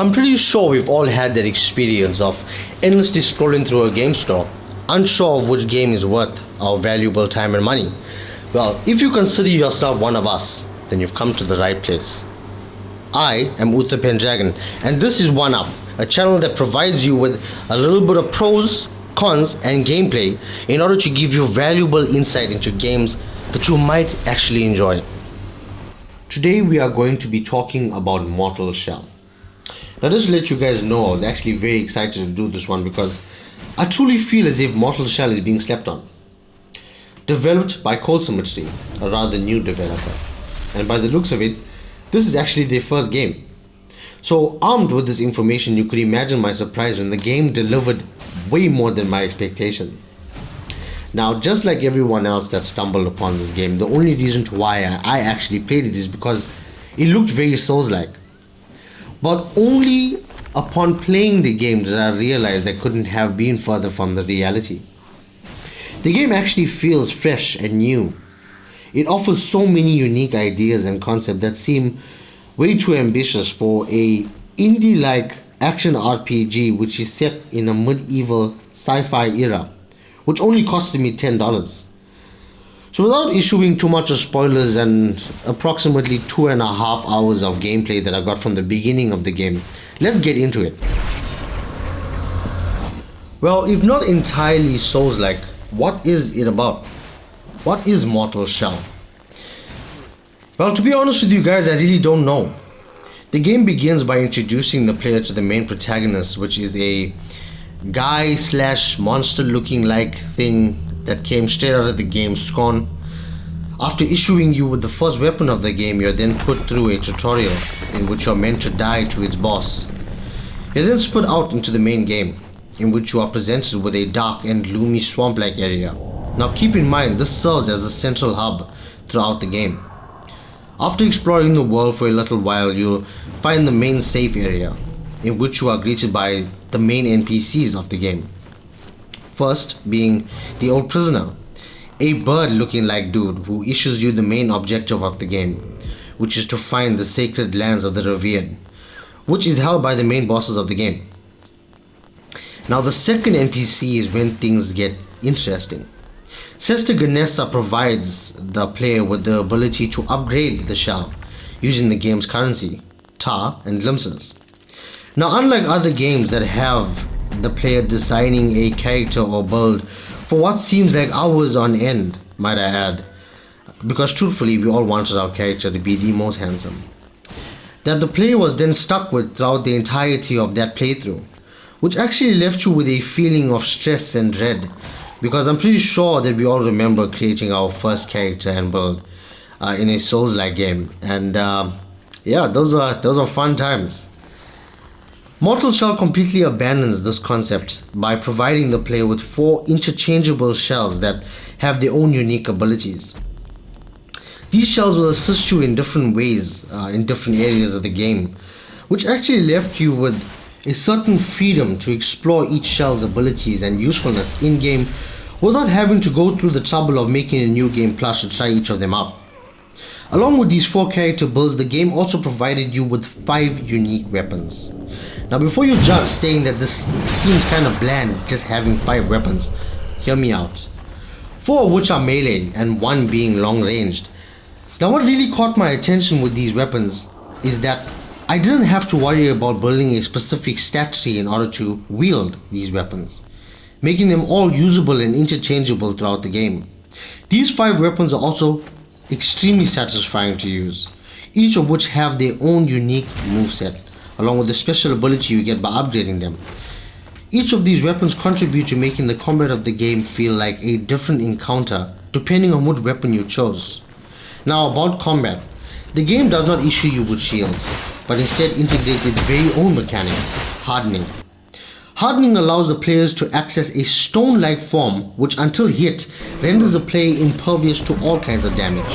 I'm pretty sure we've all had that experience of endlessly scrolling through a game store, unsure of which game is worth our valuable time and money. Well, if you consider yourself one of us, then you've come to the right place. I am Uthapen Dragon, and this is One Up, a channel that provides you with a little bit of pros, cons, and gameplay in order to give you valuable insight into games that you might actually enjoy. Today we are going to be talking about Mortal Shell. Now, just to let you guys know, I was actually very excited to do this one because I truly feel as if Mortal Shell is being slept on. Developed by Cold Symmetry, a rather new developer, and by the looks of it, this is actually their first game. So armed with this information, you could imagine my surprise when the game delivered way more than my expectation. Now, just like everyone else that stumbled upon this game, the only reason why I actually played it is because it looked very Souls-like. But only upon playing the game did I realize I couldn't have been further from the reality. The game actually feels fresh and new. It offers so many unique ideas and concepts that seem way too ambitious for a indie-like action RPG which is set in a medieval sci-fi era, which only costed me $10. So without issuing too much of spoilers and approximately 2.5 hours of gameplay that I got from the beginning of the game, let's get into it. Well, if not entirely Souls-like, what is it about? What is Mortal Shell? Well, to be honest with you guys, I really don't know. The game begins by introducing the player to the main protagonist, which is a guy slash monster looking like thing that came straight out of the game Scorn. After issuing you with the first weapon of the game, you're then put through a tutorial in which you're meant to die to its boss. You're then split out into the main game, in which you are presented with a dark and gloomy swamp-like area. Now keep in mind, this serves as the central hub throughout the game. After exploring the world for a little while, you'll find the main safe area, in which you are greeted by the main NPCs of the game. First being the old prisoner, a bird looking like dude who issues you the main objective of the game, which is to find the sacred lands of the revered, which is held by the main bosses of the game. Now the second NPC is when things get interesting. Sister Ganessa provides the player with the ability to upgrade the shell using the game's currency, tar and glimpses. Now, unlike other games that have the player designing a character or build for what seems like hours on end, might I add, because truthfully we all wanted our character to be the most handsome, that the player was then stuck with throughout the entirety of that playthrough, which actually left you with a feeling of stress and dread, because I'm pretty sure that we all remember creating our first character and build in a Souls-like game, and yeah, those are fun times. Mortal Shell completely abandons this concept by providing the player with 4 interchangeable shells that have their own unique abilities. These shells will assist you in different ways in different areas of the game, which actually left you with a certain freedom to explore each shell's abilities and usefulness in-game without having to go through the trouble of making a new game plus to try each of them out. Along with these 4 character builds, the game also provided you with 5 unique weapons. Now before you judge saying that this seems kind of bland just having 5 weapons, hear me out. 4 of which are melee and 1 being long ranged. Now what really caught my attention with these weapons is that I didn't have to worry about building a specific stat tree in order to wield these weapons, making them all usable and interchangeable throughout the game. These 5 weapons are also extremely satisfying to use, each of which have their own unique moveset, along with the special ability you get by upgrading them. Each of these weapons contribute to making the combat of the game feel like a different encounter depending on what weapon you chose. Now about combat, the game does not issue you with shields, but instead integrates its very own mechanic, hardening. Hardening allows the players to access a stone-like form which until hit renders the player impervious to all kinds of damage.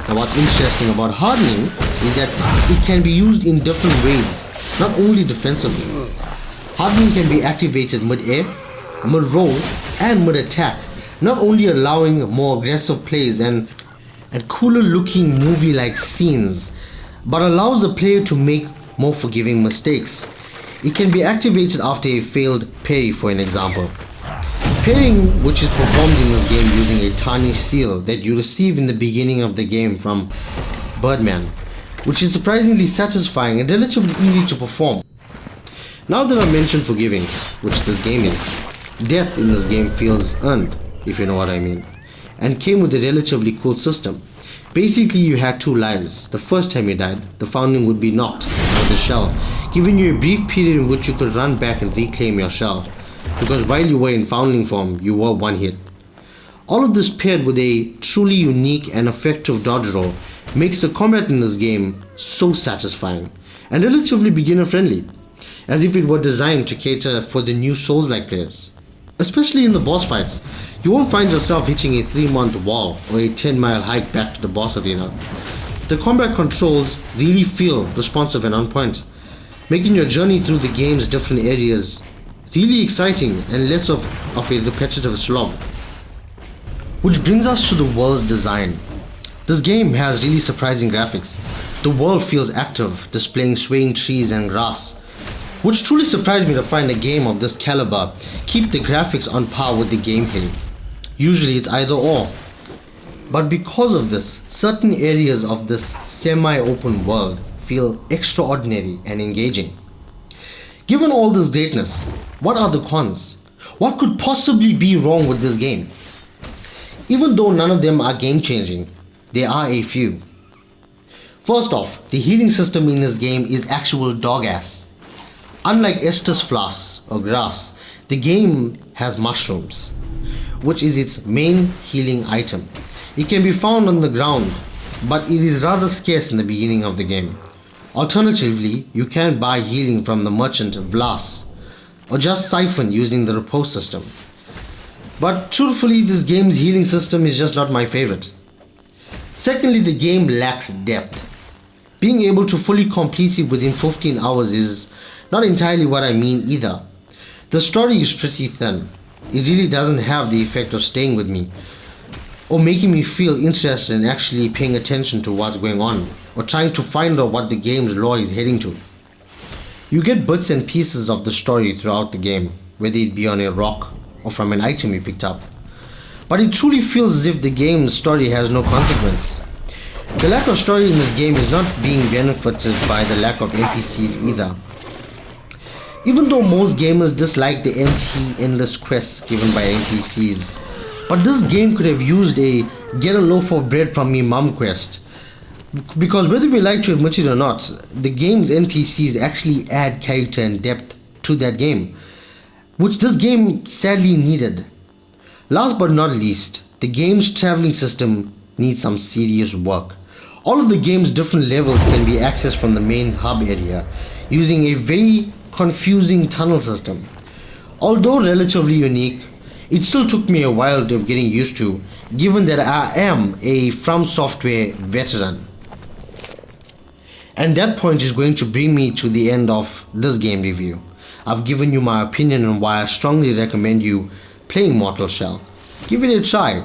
Now what's interesting about hardening is that it can be used in different ways, not only defensively. Hardening can be activated mid-air, mid-roll and mid-attack, not only allowing more aggressive plays and cooler looking movie-like scenes, but allows the player to make more forgiving mistakes. It can be activated after a failed parry, for an example. Parrying, which is performed in this game using a tarnished seal that you receive in the beginning of the game from Birdman, which is surprisingly satisfying and relatively easy to perform. Now that I mentioned forgiving, which this game is, death in this game feels earned, if you know what I mean, and came with a relatively cool system. Basically, you had 2 lives. The first time you died, the foundling would be knocked out of the shell, giving you a brief period in which you could run back and reclaim your shell, because while you were in foundling form, you were 1 hit. All of this paired with a truly unique and effective dodge roll makes the combat in this game so satisfying and relatively beginner friendly, as if it were designed to cater for the new Souls-like players. Especially in the boss fights, you won't find yourself hitching a 3-month wall or a 10-mile hike back to the boss arena. The combat controls really feel responsive and on point, making your journey through the game's different areas really exciting and less of a repetitive slog. Which brings us to the world's design. This game has really surprising graphics. The world feels active, displaying swaying trees and grass, which truly surprised me to find a game of this caliber keep the graphics on par with the gameplay. Usually it's either or. But because of this, certain areas of this semi-open world feel extraordinary and engaging. Given all this greatness, what are the cons? What could possibly be wrong with this game? Even though none of them are game-changing, there are a few. First off, the healing system in this game is actual dog ass. Unlike Estus flasks or grass, the game has mushrooms, which is its main healing item. It can be found on the ground, but it is rather scarce in the beginning of the game. Alternatively, you can buy healing from the merchant Vlas, or just siphon using the repose system. But truthfully, this game's healing system is just not my favorite. Secondly, the game lacks depth. Being able to fully complete it within 15 hours is not entirely what I mean either. The story is pretty thin. It really doesn't have the effect of staying with me, or making me feel interested in actually paying attention to what's going on, or trying to find out what the game's lore is heading to. You get bits and pieces of the story throughout the game, whether it be on a rock or from an item you picked up. But it truly feels as if the game's story has no consequence. The lack of story in this game is not being benefited by the lack of NPCs either. Even though most gamers dislike the empty, endless quests given by NPCs, but this game could have used a get a loaf of bread from me mum quest. Because whether we like to admit it or not, the game's NPCs actually add character and depth to that game, which this game sadly needed. Last but not least, the game's traveling system needs some serious work. All of the game's different levels can be accessed from the main hub area using a very confusing tunnel system. Although relatively unique, it still took me a while of getting used to, given that I am a From Software veteran. And that point is going to bring me to the end of this game review. I've given you my opinion on why I strongly recommend you playing Mortal Shell. Give it a try.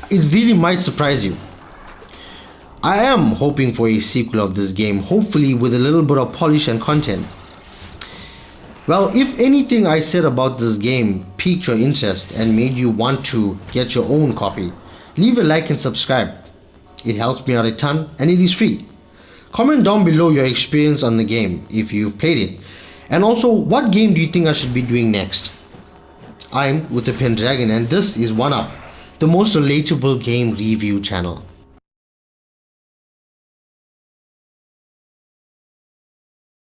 It really might surprise you. I am hoping for a sequel of this game, hopefully with a little bit of polish and content. Well, if anything I said about this game piqued your interest and made you want to get your own copy, leave a like and subscribe. It helps me out a ton and it is free. Comment down below your experience on the game if you've played it, and also what game do you think I should be doing next. I'm with the Pendragon and this is 1UP, the most relatable game review channel.